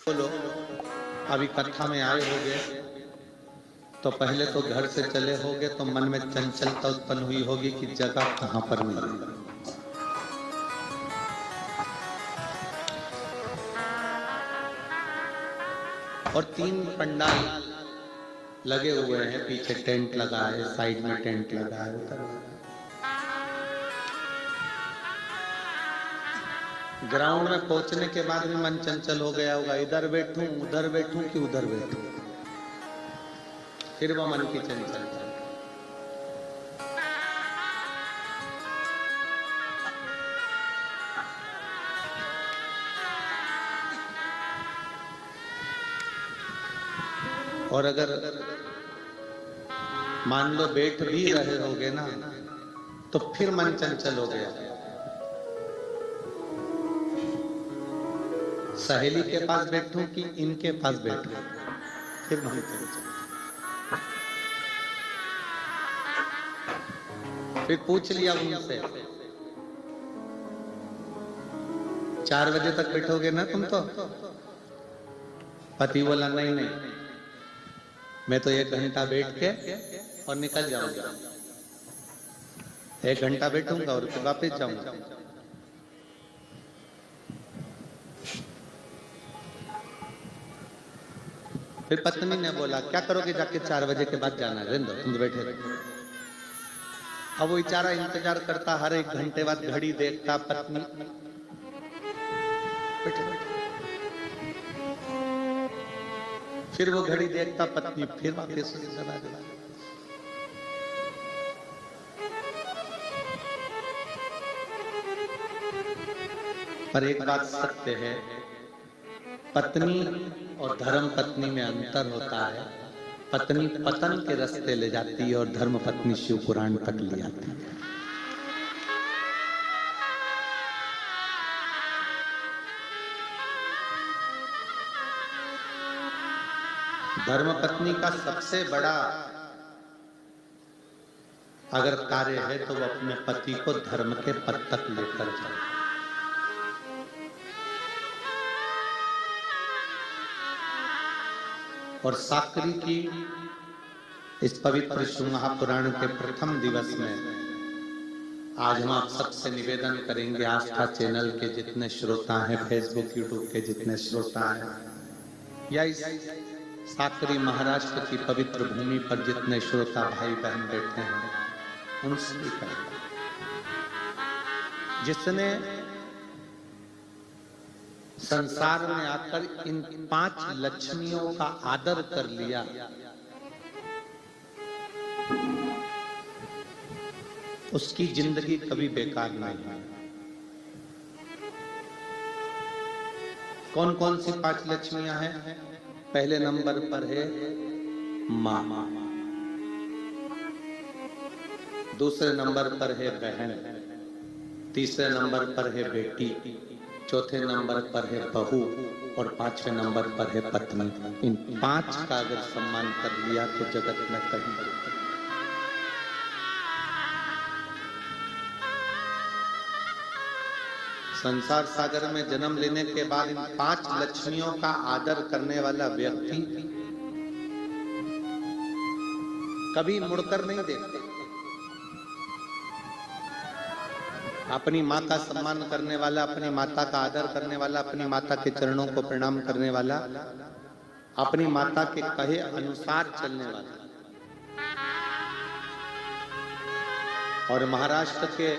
बोलो, अभी कथा में आए होगे तो पहले तो घर से चले होगे तो मन में चंचलता उत्पन्न हुई होगी कि जगह कहां पर मिलेगी। और 3 पंडाल लगे हुए हैं, पीछे टेंट लगा है, साइड में टेंट लगा है, उधर ग्राउंड में पहुंचने के बाद भी मन चंचल हो गया होगा, इधर बैठूं कि उधर बैठूं, फिर वो मन की चंचलता। और अगर मान लो बैठ भी रहे होगे ना तो फिर मन चंचल हो गया, सहेली के पास बैठूं कि इनके पास बैठूं, फिर मन चंचल। फिर पूछ लिया उनसे, 4 बजे तक बैठोगे ना तुम? तो पति बोला नहीं नहीं, मैं तो 1 घंटा बैठ के और निकल जाऊंगा, 1 घंटा बैठूंगा और फिर वापस जाऊंगा। फिर पत्नी ने बोला क्या करोगे जाके, 4 बजे के बाद जाना है, दो तुम बैठे रहो। अब वो बेचारा इंतजार करता, हर 1 घंटे बाद घड़ी देखता, पत्नी बैठे बैठे, फिर वो घड़ी देखता, पत्नी फिर वापस चला गया। पर एक बात सत्य है, पत्नी और धर्म पत्नी में अंतर होता है। पत्नी पतन के रास्ते ले जाती है और धर्म पत्नी शिव पुराण तक ले आती है। धर्म पत्नी का सबसे बड़ा अगर कार्य है तो वो अपने पति को धर्म के पद तक लेकर जाए। और साकरी की इस पवित्र शिव महापुराण के प्रथम दिवस में आज हम आप सबसे निवेदन करेंगे, आस्था चैनल के जितने श्रोता हैं, फेसबुक यूट्यूब के जितने श्रोता हैं, या इस साकरी महाराष्ट्र की पवित्र भूमि पर जितने श्रोता भाई बहन बैठे हैं, उनसे कहेंगे जिसने संसार में आकर इन 5 लक्ष्मियों का आदर कर लिया, उसकी जिंदगी कभी बेकार नहीं है। कौन कौन सी 5 लक्ष्मियां हैं? पहले नंबर पर है मां, दूसरे नंबर पर है बहन, तीसरे नंबर पर है बेटी, चौथे नंबर पर है बहू और 5वें नंबर पर है पत्नी। इन 5 का अगर सम्मान कर लिया तो जगत में कहीं संसार सागर में जन्म लेने के बाद इन 5 लक्ष्मियों का आदर करने वाला व्यक्ति कभी मुड़कर नहीं देखते। अपनी माँ का सम्मान करने वाला, अपनी माता का आदर करने वाला, अपनी माता के चरणों को प्रणाम करने वाला, अपनी माता के कहे अनुसार चलने वाला। और महाराष्ट्र के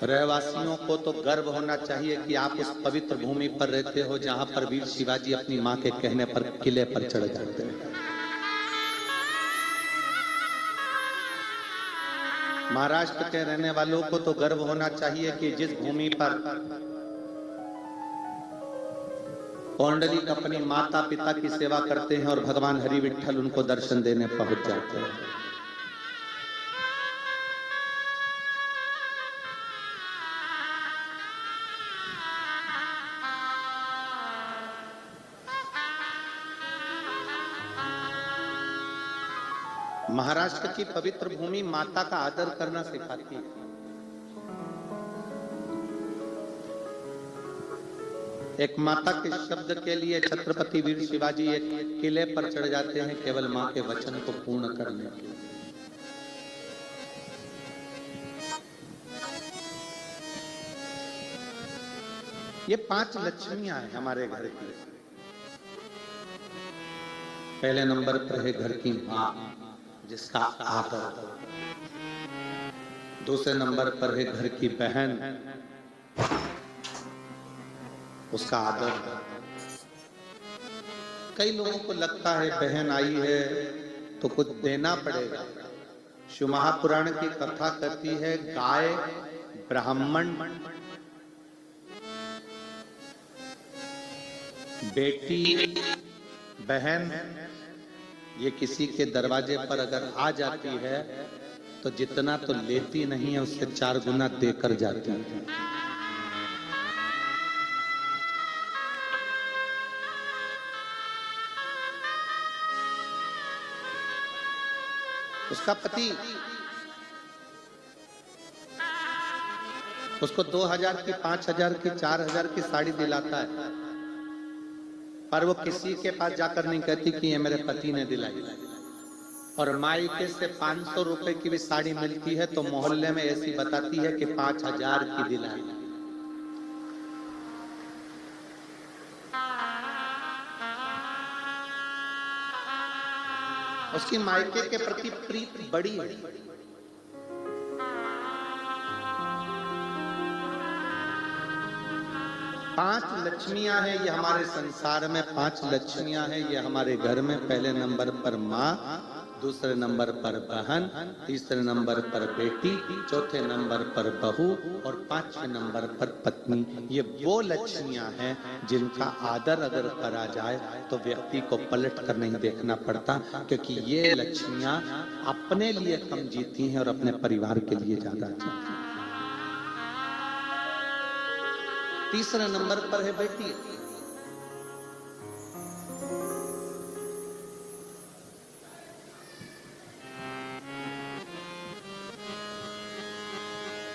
रहवासियों को तो गर्व होना चाहिए कि आप उस पवित्र भूमि पर रहते हो जहां पर वीर शिवाजी अपनी मां के कहने पर किले पर चढ़ जाते हैं। महाराष्ट्र के रहने वालों को तो गर्व होना चाहिए कि जिस भूमि पर पौंडरीक अपनी माता पिता की सेवा करते हैं और भगवान हरि विठ्ठल उनको दर्शन देने पहुंच जाते हैं। महाराष्ट्र की पवित्र भूमि माता का आदर करना सिखाती है। एक माता के शब्द के लिए छत्रपति वीर शिवाजी एक किले पर चढ़ जाते हैं केवल मां के वचन को पूर्ण करने के लिए। ये 5 लक्ष्मियां हैं हमारे घर की। पहले नंबर पर है घर की मां, जिसका आदर। दूसरे नंबर पर है घर की बहन, उसका आदर। कई लोगों को लगता है बहन आई है तो कुछ देना पड़ेगा। शिव महापुराण की कथा कहती है गाय, ब्राह्मण, बेटी, बहन, ये किसी के दरवाजे पर अगर आ जाती है तो जितना तो लेती नहीं है उससे 4 गुना देकर जाती है। उसका पति उसको 2000 की, 5000 की, 4000 की साड़ी दिलाता है, पर वो किसी के पास जाकर नहीं कहती कि ये मेरे पति ने दिलाई। और मायके से 500 रुपए की भी साड़ी मिलती है तो मोहल्ले में ऐसी बताती है कि 5000 की दिलाई। उसकी मायके के प्रति प्रीति बड़ी है। पांच लक्ष्मियां हैं ये हमारे संसार में, 5 लक्ष्मियां हैं ये हमारे घर में। पहले नंबर पर माँ, दूसरे नंबर पर बहन, तीसरे नंबर पर बेटी, चौथे नंबर पर बहू और 5वें नंबर पर पत्नी। ये वो लक्ष्मियां हैं जिनका आदर अगर करा जाए तो व्यक्ति को पलट कर नहीं देखना पड़ता, क्योंकि ये लक्ष्मियां अपने लिए कम जीती हैं और अपने परिवार के लिए ज्यादा जीती हैं। तीसरे नंबर पर है बेटी।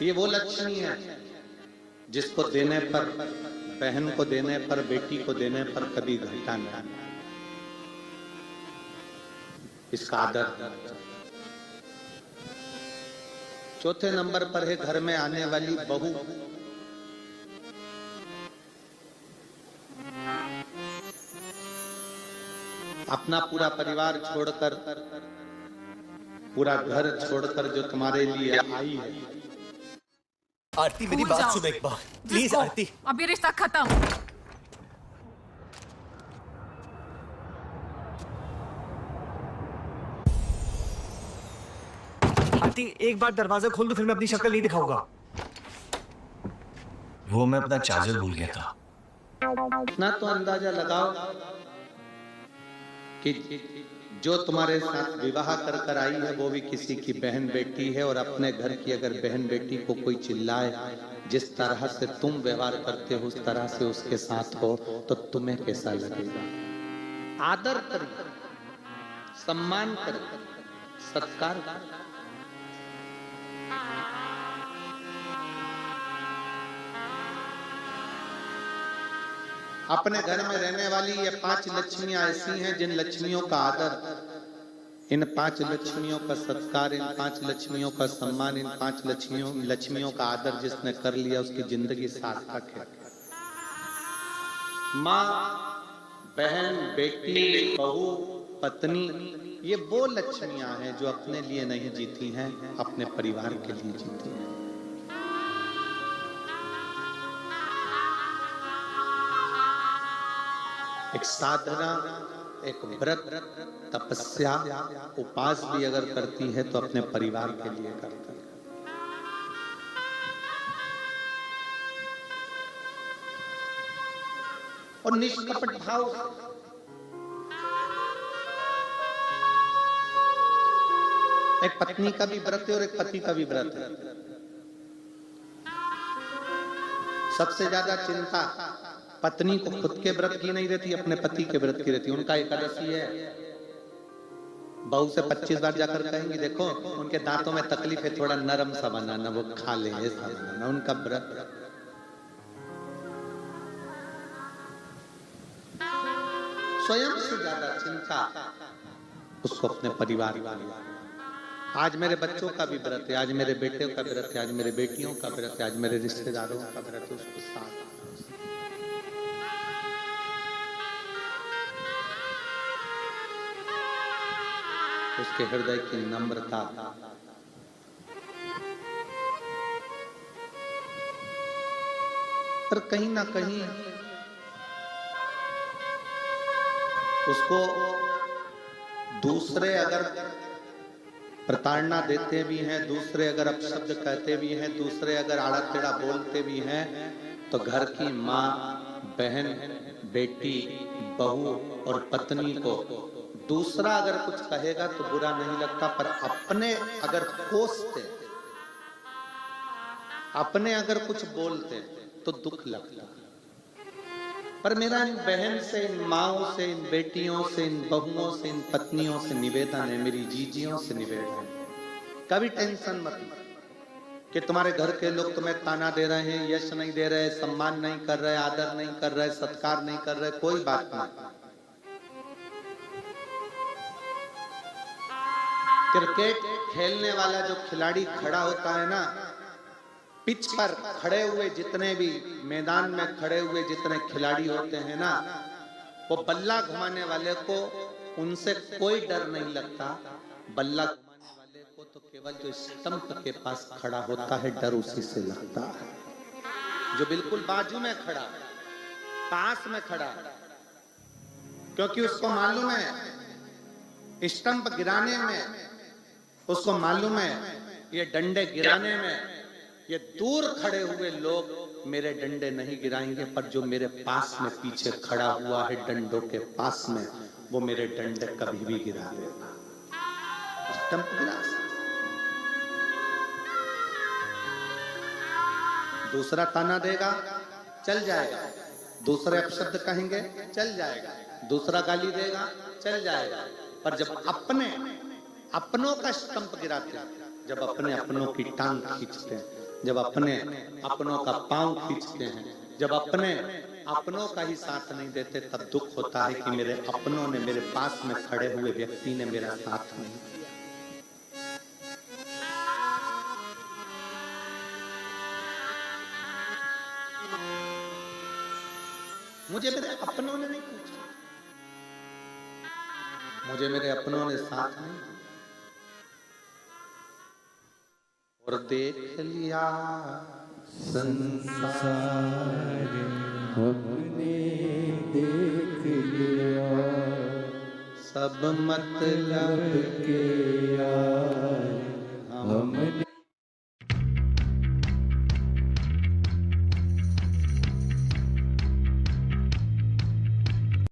ये वो लक्ष्मी है जिसको देने पर, बहन को देने पर, बेटी को देने पर कभी घाटा नहीं, इसका आदर। चौथे नंबर पर है घर में आने वाली बहू। अपना पूरा परिवार छोड़कर, पूरा घर छोड़कर जो तुम्हारे लिए आई है। आरती मेरी बात सुनो एक बार प्लीज। आरती अब ये रिश्ता खत्म। आरती एक बार दरवाजा खोल दो, फिर मैं अपनी शक्ल नहीं दिखाऊंगा। वो मैं अपना चार्जर भूल गया था। ना तो अंदाजा लगाओ कि जो तुम्हारे साथ विवाह कर कर आई है वो भी किसी की बहन बेटी है, और अपने घर की अगर बहन बेटी को कोई चिल्लाए, जिस तरह से तुम व्यवहार करते हो उस तरह से उसके साथ हो तो तुम्हें कैसा लगेगा? आदर कर, सम्मान कर, सत्कार कर। अपने घर में रहने वाली ये 5 लक्ष्मियां ऐसी हैं जिन लक्ष्मियों का आदर, इन 5 लक्ष्मियों का सत्कार, इन 5 लक्ष्मियों का सम्मान, इन 5 लक्ष्मियों का आदर जिसने कर लिया उसकी जिंदगी सार्थक है। माँ, बहन, बेटी, बहू, पत्नी, ये वो लक्ष्मियां हैं जो अपने लिए नहीं जीती हैं, अपने परिवार के लिए जीती हैं। एक साधना, एक व्रत, तपस्या, उपास भी अगर करती है तो अपने परिवार के लिए करती है। और निष्कपट भाव, एक पत्नी का भी व्रत है और एक पति का भी व्रत है। सबसे ज्यादा चिंता पत्नी को खुद के व्रत की नहीं रहती, अपने पति के व्रत की रहती। उनका एकादशी है, बहू से 25 बार जाकर कहेंगी देखो उनके दांतों में तकलीफ है, थोड़ा नरम सा बनाना, वो खा ले, ऐसा बनाना, उनका व्रत। स्वयं से ज्यादा चिंता उसको अपने परिवार वाली। आज मेरे बच्चों का भी व्रत है, आज मेरे बेटे का व्रत है, आज मेरे बेटियों का व्रत है, आज मेरे रिश्तेदारों का व्रत है, उसको साथ उसके हृदय की नम्रता, पर कहीं ना कहीं उसको दूसरे अगर प्रताड़ना देते भी हैं, दूसरे अगर अपशब्द कहते भी हैं, दूसरे अगर आड़ा टेढ़ा बोलते भी हैं, तो घर की माँ, बहन, बेटी, बहू और पत्नी को दूसरा अगर कुछ कहेगा तो बुरा नहीं लगता, पर अपने अगर कोसते, अपने अगर कुछ बोलते तो दुख लगता। पर मेरा इन बहन से, इन माओं से, इन बेटियों से, इन बहुओं से, इन पत्नियों से निवेदन है, मेरी जीजियों से निवेदन है, कभी टेंशन मत लो कि तुम्हारे घर के लोग तुम्हें ताना दे रहे हैं, यश नहीं दे रहे, सम्मान नहीं कर रहे, आदर नहीं कर रहे, सत्कार नहीं कर रहे, कोई बात नहीं। क्रिकेट खेलने वाला जो खिलाड़ी खड़ा होता है ना, पिच पर खड़े हुए जितने भी मैदान में खड़े हुए जितने खिलाड़ी होते हैं ना, वो बल्ला घुमाने वाले को उनसे कोई डर नहीं लगता। बल्ला घुमाने वाले को तो केवल जो स्टंप के पास खड़ा होता है डर उसी से लगता है, जो बिल्कुल बाजू में खड़ा, पास में खड़ा, क्योंकि उसको मालूम है स्टंप गिराने में, उसको मालूम है ये डंडे गिराने में ये दूर खड़े हुए लोग मेरे डंडे नहीं गिराएंगे, पर जो मेरे पास में पीछे खड़ा हुआ है डंडों के पास में, वो मेरे डंडे कभी भी गिरा देगा। स्टंप गिरा, दूसरा ताना देगा चल जाएगा, दूसरे अपशब्द कहेंगे चल जाएगा, दूसरा गाली देगा चल जाएगा, पर जब अपने अपनों का स्टंप गिराते हैं, जब अपने अपनों की टांग खींचते हैं, जब अपने अपनों का पांव खींचते हैं, जब अपने अपनों का ही साथ नहीं देते, तब दुख होता है कि मेरे अपनों ने, मेरे पास में खड़े हुए व्यक्ति ने मेरा साथ नहीं दिया। मुझे मेरे अपनों ने नहीं पूछा, मुझे मेरे अपनों ने साथ नहीं दिया, और देख लिया संसार हमने देख लिया सब मतलब के यार